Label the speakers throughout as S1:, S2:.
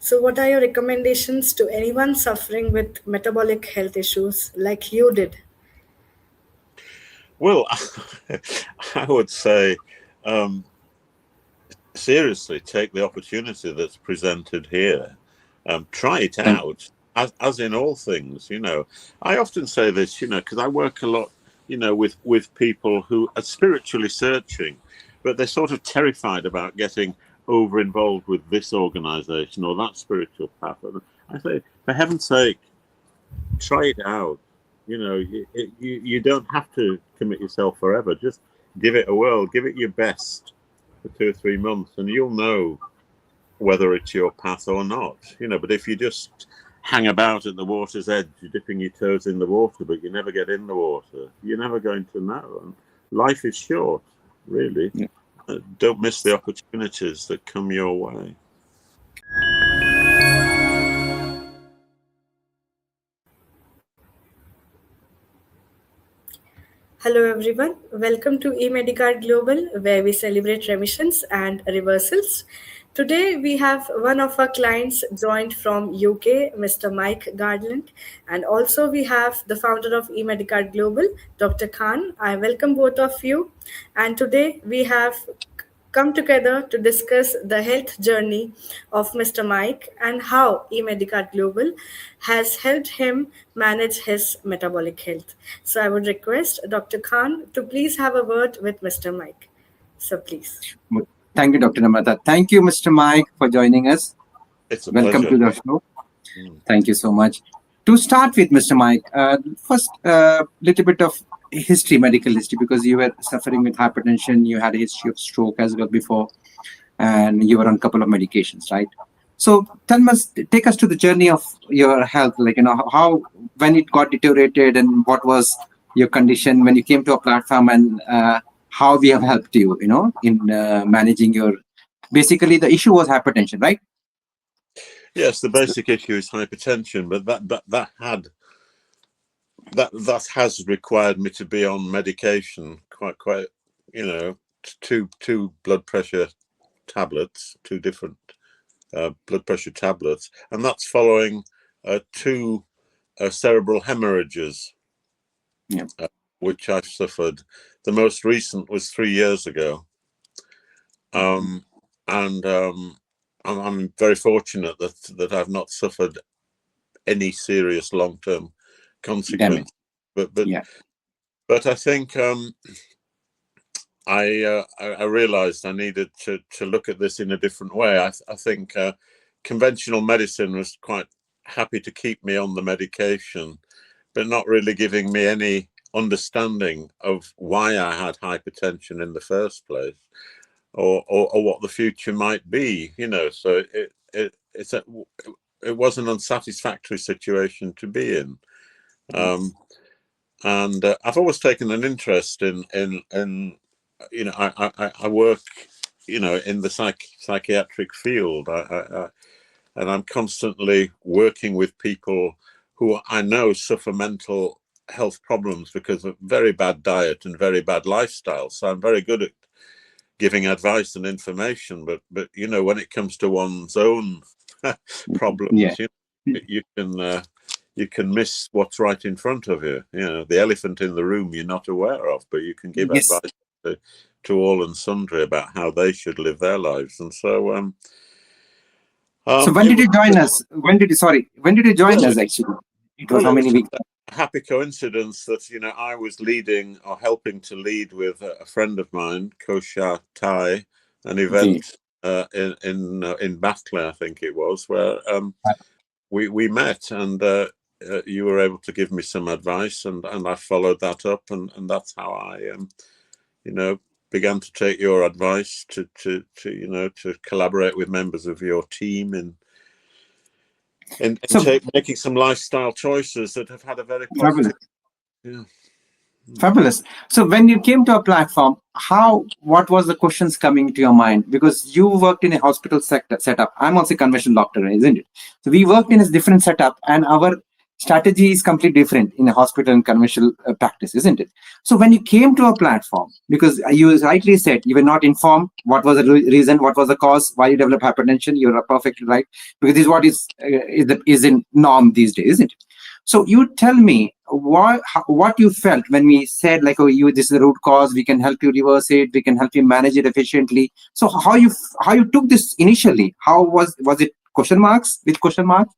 S1: So, what are your recommendations to anyone suffering with metabolic health issues like you did?
S2: Well, I would say seriously take the opportunity that's presented here. Try it out, as in all things. I often say this, because I work a lot, with people who are spiritually searching, but they're sort of terrified about getting over involved with this organization or that spiritual path. And I say, for heaven's sake, try it out. You don't have to commit yourself forever. Just give it a whirl. Give it your best for 2 or 3 months, and you'll know whether it's your path or not. But if you just hang about at the water's edge, you're dipping your toes in the water, but you never get in the water, you're never going to know. And life is short, really. Yeah. Don't miss the opportunities that come your way.
S1: Hello everyone, welcome to eMedicard Global, where we celebrate remissions and reversals. Today we have one of our clients joined from UK, Mr. Mike Garland, and also we have the founder of eMedicard Global, Dr. Khan. I welcome both of you, and today we have come together to discuss the health journey of Mr. Mike and how eMedicard Global has helped him manage his metabolic health. So I would request Dr. Khan to please have a word with Mr. Mike. So please.
S3: Thank you, Dr. Namrata. Thank you, Mr. Mike, for joining us.
S2: It's a
S3: Welcome
S2: pleasure.
S3: to the show. Thank you so much. To start with, Mr. Mike, first, little bit of medical history, because you were suffering with hypertension, you had a history of stroke as well before, and you were on a couple of medications, right? So take us to the journey of your health, how, when it got deteriorated, and what was your condition when you came to a platform, and how we have helped you, in managing your, basically the issue was hypertension, right?
S2: Yes, the basic issue is hypertension, but that has required me to be on medication, quite, two blood pressure tablets, two different blood pressure tablets, and that's following 2 cerebral hemorrhages, which I suffered. The most recent was 3 years ago, and I'm very fortunate that I've not suffered any serious long-term consequence. But I think I realized I needed to look at this in a different way. I think conventional medicine was quite happy to keep me on the medication, but not really giving me any understanding of why I had hypertension in the first place, or what the future might be. So it was an unsatisfactory situation to be in. And I've always taken an interest in I work, in the psychiatric field, and I'm constantly working with people who I know suffer mental health problems because of very bad diet and very bad lifestyle. So I'm very good at giving advice and information, but when it comes to one's own problems, you can miss what's right in front of you. The elephant in the room you're not aware of, but you can give advice to all and sundry about how they should live their lives. And so
S3: so when did you join us? When did you join us, actually? It was how many weeks?
S2: A happy coincidence that I was leading or helping to lead with a friend of mine, Kosha Tai, an event in Batley, I think it was, where we met, and you were able to give me some advice, and I followed that up, and that's how I began to take your advice to collaborate with members of your team in making some lifestyle choices that have had a very positive.
S3: Fabulous. So when you came to a platform, what was the questions coming to your mind? Because you worked in a hospital setup. I'm also a conventional doctor, isn't it? So we worked in a different setup, and our strategy is completely different in a hospital and conventional practice, isn't it? So when you came to a platform, because you rightly said you were not informed what was the reason, what was the cause, why you developed hypertension, you're perfectly right, because this is what is in norm these days, isn't it? So you tell me what you felt when we said, like, oh, this is the root cause, we can help you reverse it, we can help you manage it efficiently. So how you took this initially? How was it question marks with question marks?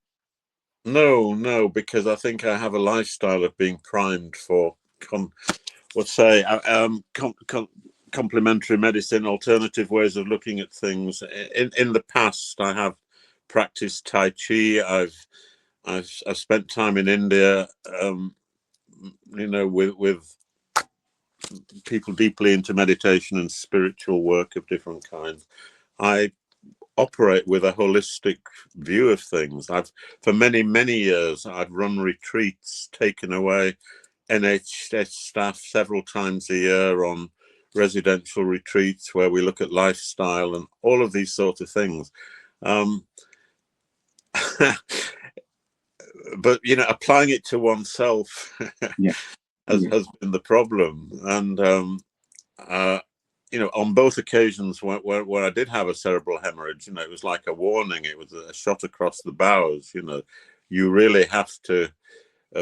S2: No, because I think I have a lifestyle of being primed for complementary medicine, alternative ways of looking at things. In the past, I have practiced Tai Chi. I've spent time in India, with people deeply into meditation and spiritual work of different kinds. I operate with a holistic view of things. For many years, I've run retreats, taken away NHS staff several times a year on residential retreats where we look at lifestyle and all of these sorts of things. But applying it to oneself has been the problem. And on both occasions where I did have a cerebral hemorrhage, it was like a warning. It was a shot across the bows. You really have to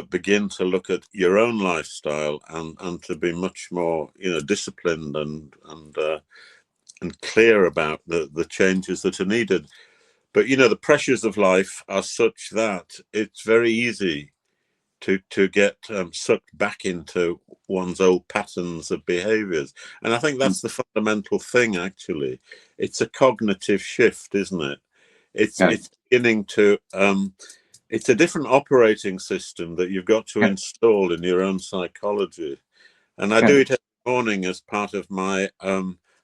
S2: begin to look at your own lifestyle and to be much more disciplined and clear about the changes that are needed. But the pressures of life are such that it's very easy to get sucked back into one's old patterns of behaviors. And I think that's the fundamental thing, actually. It's a cognitive shift, isn't it? It's beginning to it's a different operating system that you've got to install in your own psychology. And I do it every morning as part of my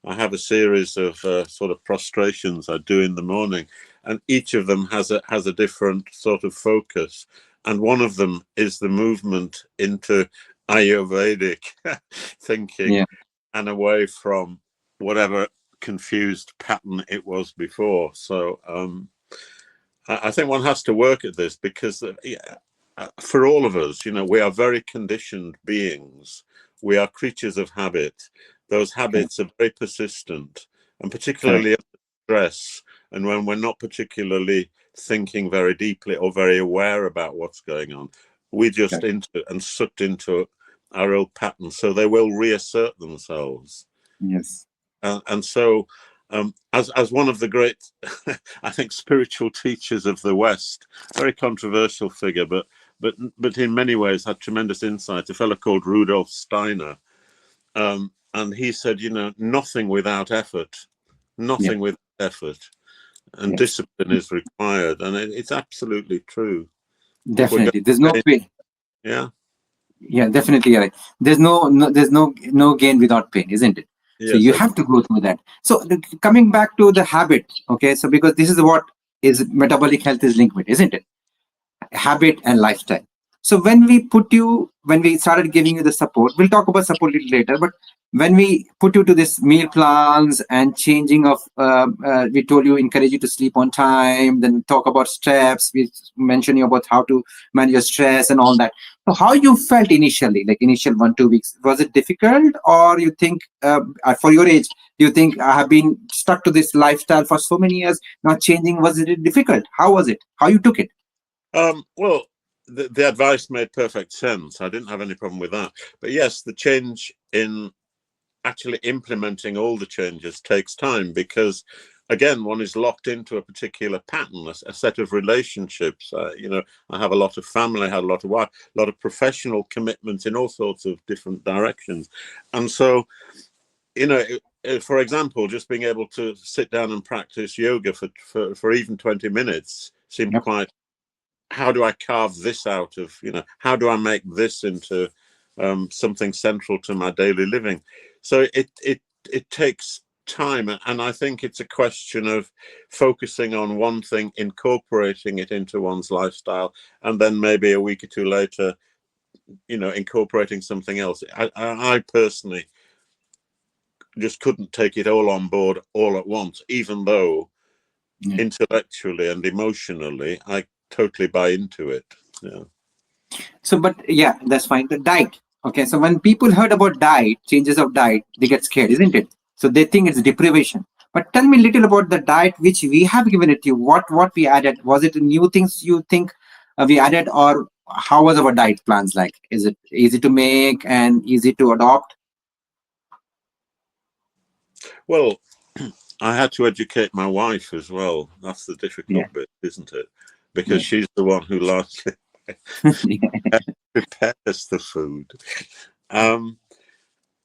S2: I have a series of sort of prostrations I do in the morning, and each of them has a different sort of focus. And one of them is the movement into Ayurvedic thinking and away from whatever confused pattern it was before. So I think one has to work at this because for all of us, we are very conditioned beings. We are creatures of habit. Those habits are very persistent, and particularly under stress, and when we're not particularly thinking very deeply or very aware about what's going on, we just sucked into our old patterns, so they will reassert themselves.
S3: Yes.
S2: And so as one of the great I think spiritual teachers of the West, very controversial figure, but in many ways had tremendous insight, a fellow called Rudolf Steiner, and he said, nothing without effort, without effort, and discipline is required. And it's absolutely true.
S3: Definitely. There's no pain.
S2: Yeah,
S3: definitely right. There's no gain without pain, isn't it? So you have to go through that. So coming back to the habit, okay, so because this is what is metabolic health is linked with, isn't it? Habit and lifestyle. So when we started giving you the support, we'll talk about support a little later, but when we put you to this meal plans and changing of, we told you, encourage you to sleep on time, then talk about steps, we mentioned you about how to manage your stress and all that. So how you felt initially, like initial 1-2 weeks, was it difficult, or you think, for your age, do you think I have been stuck to this lifestyle for so many years, not changing, was it difficult? How was it? How you took it?
S2: Well, the advice made perfect sense. I didn't have any problem with that. But yes, the change in actually implementing all the changes takes time because, again, one is locked into a particular pattern, a set of relationships. I have a lot of family, I had a lot of wife, a lot of professional commitments in all sorts of different directions. And so, for example, just being able to sit down and practice yoga for even 20 minutes seemed quite, how do I carve this out of, how do I make this into something central to my daily living? So it takes time, and I think it's a question of focusing on one thing, incorporating it into one's lifestyle, and then maybe a week or two later, incorporating something else. I personally just couldn't take it all on board all at once, even though intellectually and emotionally I totally buy into it.
S3: So, but yeah, that's fine. The diet. Okay. So when people heard about diet, changes of diet, they get scared, isn't it? So they think it's deprivation. But tell me a little about the diet which we have given it to you. What we added? Was it new things you think we added, or how was our diet plans like? Is it easy to make and easy to adopt?
S2: Well, I had to educate my wife as well. That's the difficult bit, isn't it? Because she's the one who largely prepares the food.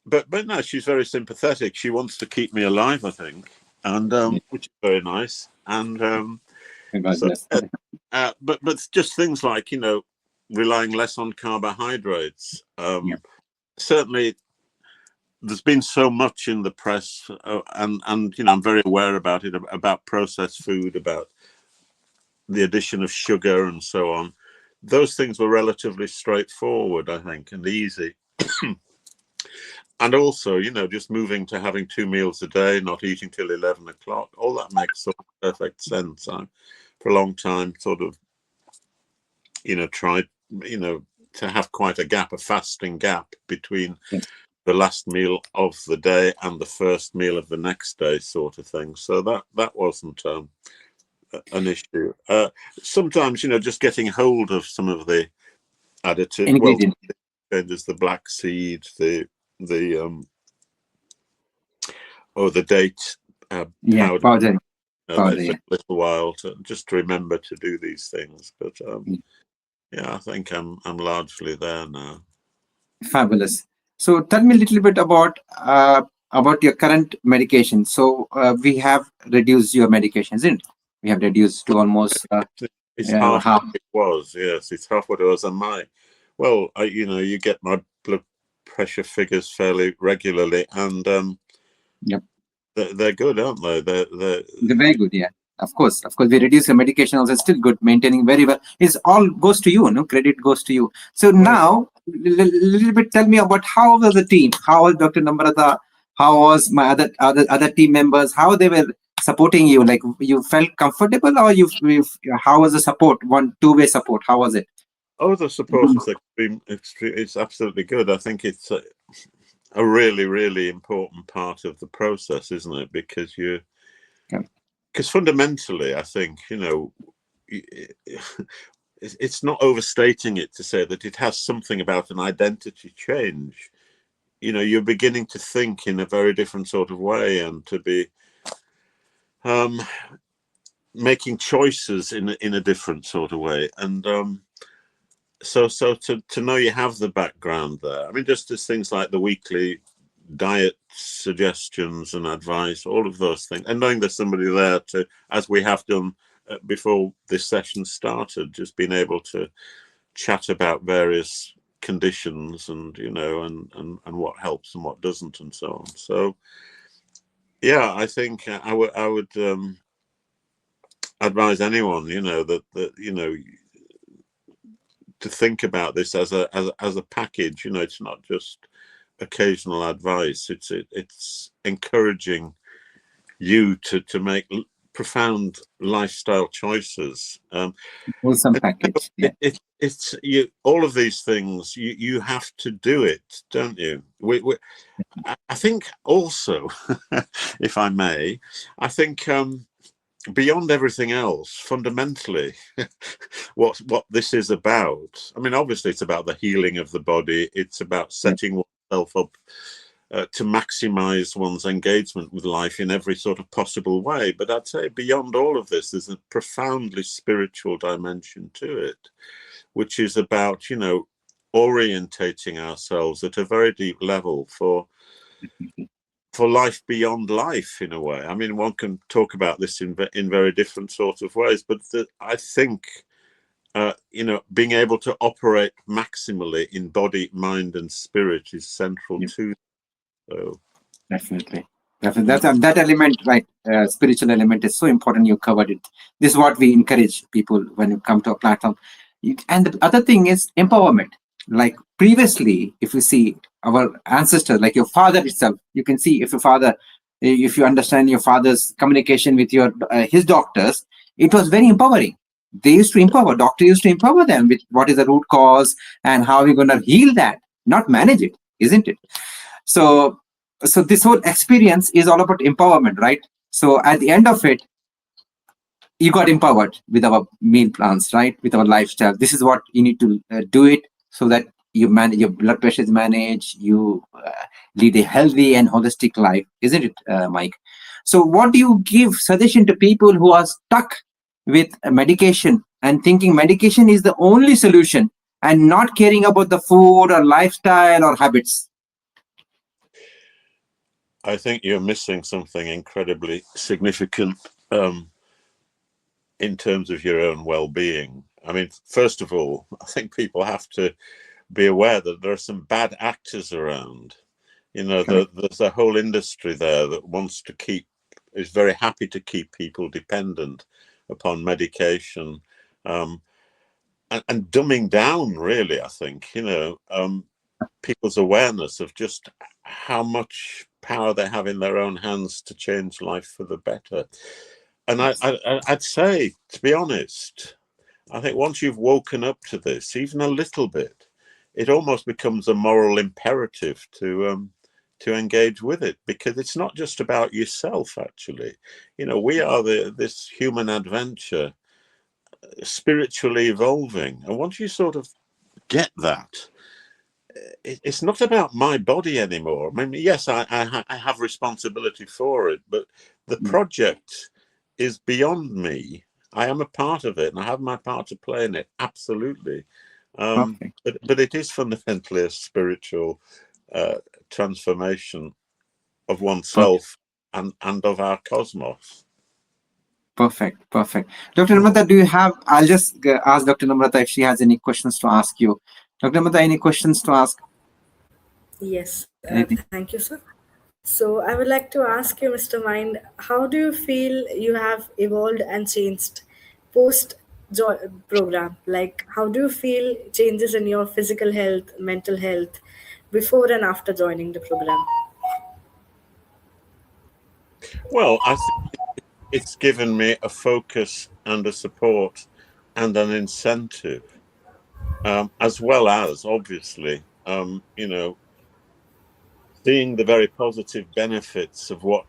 S2: But no, she's very sympathetic. She wants to keep me alive, I think, and which is very nice. And but just things like, you know, relying less on carbohydrates. Certainly, there's been so much in the press, and you know, I'm very aware about it, about processed food, about the addition of sugar and so on. Those things were relatively straightforward, I think, and easy. And also, you know, just moving to having 2 meals a day, not eating till 11 o'clock, all that makes sort of perfect sense. I, for a long time, sort of, you know, tried, you know, to have quite a gap, a fasting gap between the last meal of the day and the first meal of the next day, sort of thing. So that wasn't an issue. Sometimes, you know, just getting hold of some of the additives,
S3: ingredient.
S2: there's the black seed, the date powder. It's a little while to just remember to do these things, but yeah, I think I'm largely there now.
S3: Fabulous. So tell me a little bit about your current medication. So we have reduced your medication, isn't it? We have reduced to almost
S2: it's half what it was. Yes, it's half what it was. And you know, you get my blood pressure figures fairly regularly, and they're good, aren't they? They're
S3: very good. Yeah, of course. We reduce the medication also, still good, maintaining very well. It's all goes to you, no credit goes to you. So now, little bit, tell me about how was the team? How was Dr. Namrata? How was my other team members? How they were supporting you? Like, you felt comfortable, or how was the support? Two-way support. How was it?
S2: Oh, the support is extreme. It's absolutely good. I think it's a really, really important part of the process, isn't it? Because fundamentally, I think, you know, it's not overstating it to say that it has something about an identity change. You know, you're beginning to think in a very different sort of way, and to be making choices in a different sort of way. And so to know you have the background there. I mean, just as things like the weekly diet suggestions and advice, all of those things, and knowing there's somebody there to, as we have done before this session started, just being able to chat about various conditions, and you know, and what helps and what doesn't, and so on. So yeah, I think I would advise anyone, you know, that you know, to think about this as a package. You know, it's not just occasional advice. It's encouraging you to make profound lifestyle choices.
S3: Wholesome package.
S2: It's you. All of these things, you have to do it, don't you? I think also, if I may, I think beyond everything else, fundamentally, what this is about. I mean, obviously, it's about the healing of the body. It's about setting oneself up to maximize one's engagement with life in every sort of possible way. But I'd say beyond all of this, there's a profoundly spiritual dimension to it, which is about, you know, orientating ourselves at a very deep level for life beyond life, in a way. I mean, one can talk about this in very different sorts of ways, but I think, you know, being able to operate maximally in body, mind, and spirit is central to. So
S3: definitely. That element, right? Spiritual element is so important. You covered it. This is what we encourage people when you come to a platform. And the other thing is empowerment. Like previously, if you see our ancestors, like your father itself, you can see if you understand your father's communication with his doctors, it was very empowering. They used to empower. Doctor used to empower them with what is the root cause and how we're going to heal that, not manage it, isn't it? So this whole experience is all about empowerment, right? So at the end of it, you got empowered with our meal plans, right? With our lifestyle. This is what you need to do it so that you manage your blood pressure is managed, you lead a healthy and holistic life, isn't it, Mike? So what do you give suggestion to people who are stuck with medication and thinking medication is the only solution and not caring about the food or lifestyle or habits?
S2: I think you're missing something incredibly significant in terms of your own well-being. I mean, first of all, I think people have to be aware that there are some bad actors around. You know, there's a whole industry there that is very happy to keep people dependent upon medication, and dumbing down, really, I think, people's awareness of just how much power they have in their own hands to change life for the better. And I'd say, to be honest, I think once you've woken up to this, even a little bit, it almost becomes a moral imperative to engage with it, because it's not just about yourself, actually. We are this human adventure, spiritually evolving. And once you sort of get that, it's not about my body anymore. I mean, yes, I have responsibility for it, but the project is beyond me. I am a part of it, and I have my part to play in it, absolutely. But it is fundamentally a spiritual transformation of oneself and of our cosmos.
S3: Perfect. Dr. Namrata, I'll just ask Dr. Namrata if she has any questions to ask you. Dr. Namrata, any questions to ask?
S1: Yes, thank you, sir. So I would like to ask you, Mr. Mind, how do you feel you have evolved and changed post program? Like, how do you feel changes in your physical health, mental health, before and after joining the program?
S2: Well, I think it's given me a focus and a support and an incentive, as well as, obviously, seeing the very positive benefits of what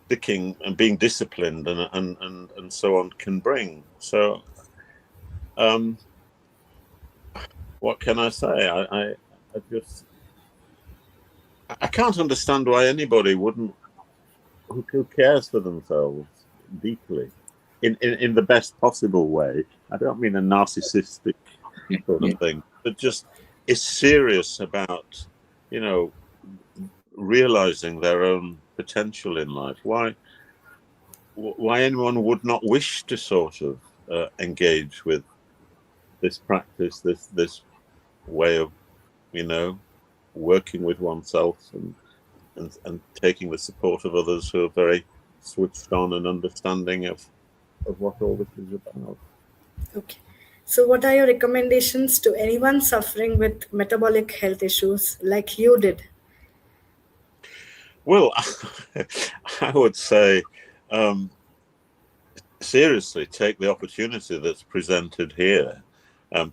S2: sticking and being disciplined and so on can bring. So, what can I say? I can't understand why anybody wouldn't, who cares for themselves deeply, in the best possible way. I don't mean a narcissistic sort of thing, but just is serious about, realizing their own potential in life. Why anyone would not wish to sort of engage with this practice, this way of, working with oneself and taking the support of others who are very switched on and understanding of what all this is about.
S1: Okay. So what are your recommendations to anyone suffering with metabolic health issues like you did?
S2: Well, I would say, seriously, take the opportunity that's presented here.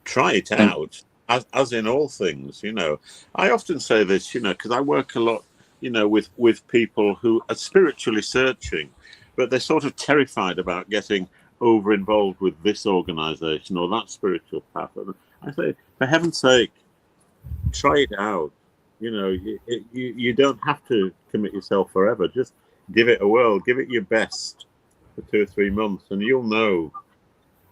S2: Try it out, as in all things. I often say this, because I work a lot, with people who are spiritually searching, but they're sort of terrified about getting over involved with this organization or that spiritual path. And I say, for heaven's sake, try it out. You don't have to commit yourself forever. Just give it a whirl. Give it your best for 2 or 3 months, and you'll know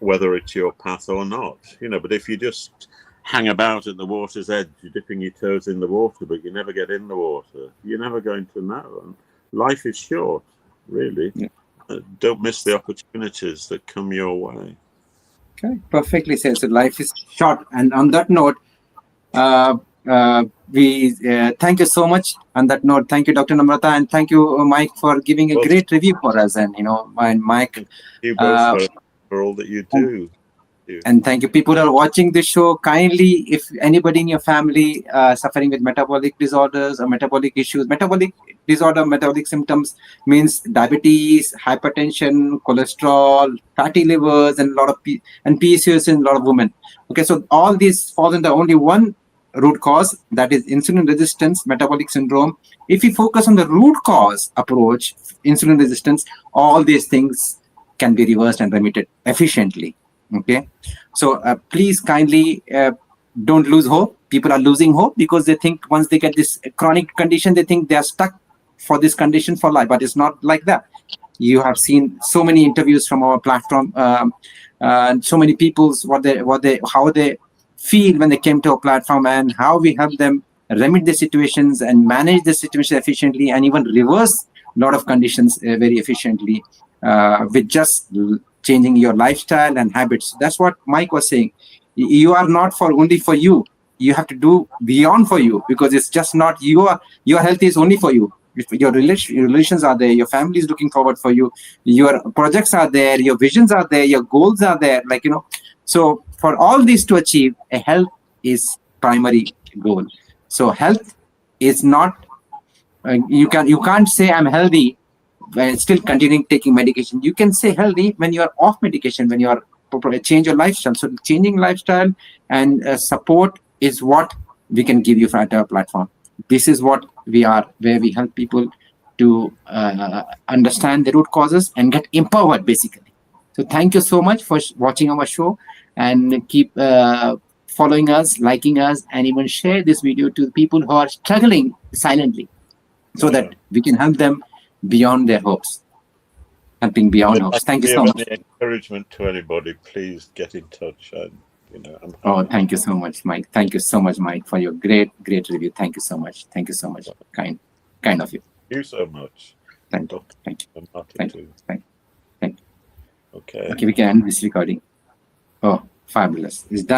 S2: whether it's your path or not. But if you just hang about at the water's edge, you're dipping your toes in the water, but you never get in the water, you're never going to know. And life is short, really. Yeah. Don't miss the opportunities that come your way.
S3: Okay, perfectly said. So life is short. And on that note, we thank you so much. On that note, thank you, Dr. Namrata, and thank you, Mike, for giving a great review for us. And Mike,
S2: thank you both for all that you do.
S3: And thank you. People are watching this show. Kindly, if anybody in your family suffering with metabolic disorders or metabolic issues, metabolic disorder, metabolic symptoms means diabetes, hypertension, cholesterol, fatty livers, and a lot of and PCOS in a lot of women. Okay, so all these fall under only one root cause, that is insulin resistance, metabolic syndrome. If we focus on the root cause approach, insulin resistance, all these things can be reversed and remitted efficiently. Okay, so please kindly don't lose hope. People are losing hope because they think once they get this chronic condition, they think they are stuck for this condition for life, but it's not like that. You have seen so many interviews from our platform, and so many people's how they feel when they came to our platform, and how we help them remedy the situations and manage the situation efficiently, and even reverse a lot of conditions very efficiently with just changing your lifestyle and habits. That's what Mike was saying. You are not only for you. You have to do beyond for you, because it's just not your health is only for you. If your relations are there, your family is looking forward for you, your projects are there, your visions are there, your goals are there. So for all these to achieve, a health is primary goal. So health is not. You can't say I'm healthy when still continuing taking medication. You can say healthy when you are off medication, when you are change your lifestyle. So changing lifestyle and support is what we can give you at our platform. This is what we are, where we help people to understand the root causes and get empowered, basically. So thank you so much for watching our show, and keep following us, liking us, and even share this video to people who are struggling silently, so that we can help them beyond their hopes, helping beyond hopes. Thank you so much.
S2: Any encouragement to anybody, please get in touch.
S3: Thank you so much, Mike. Thank you so much, Mike, for your great review. Thank you so much. Thank you so much. Kind of you.
S2: Thank you so much.
S3: Thank you. Thank you.
S2: Okay.
S3: Okay, we can end this recording. Oh, fabulous. It's done.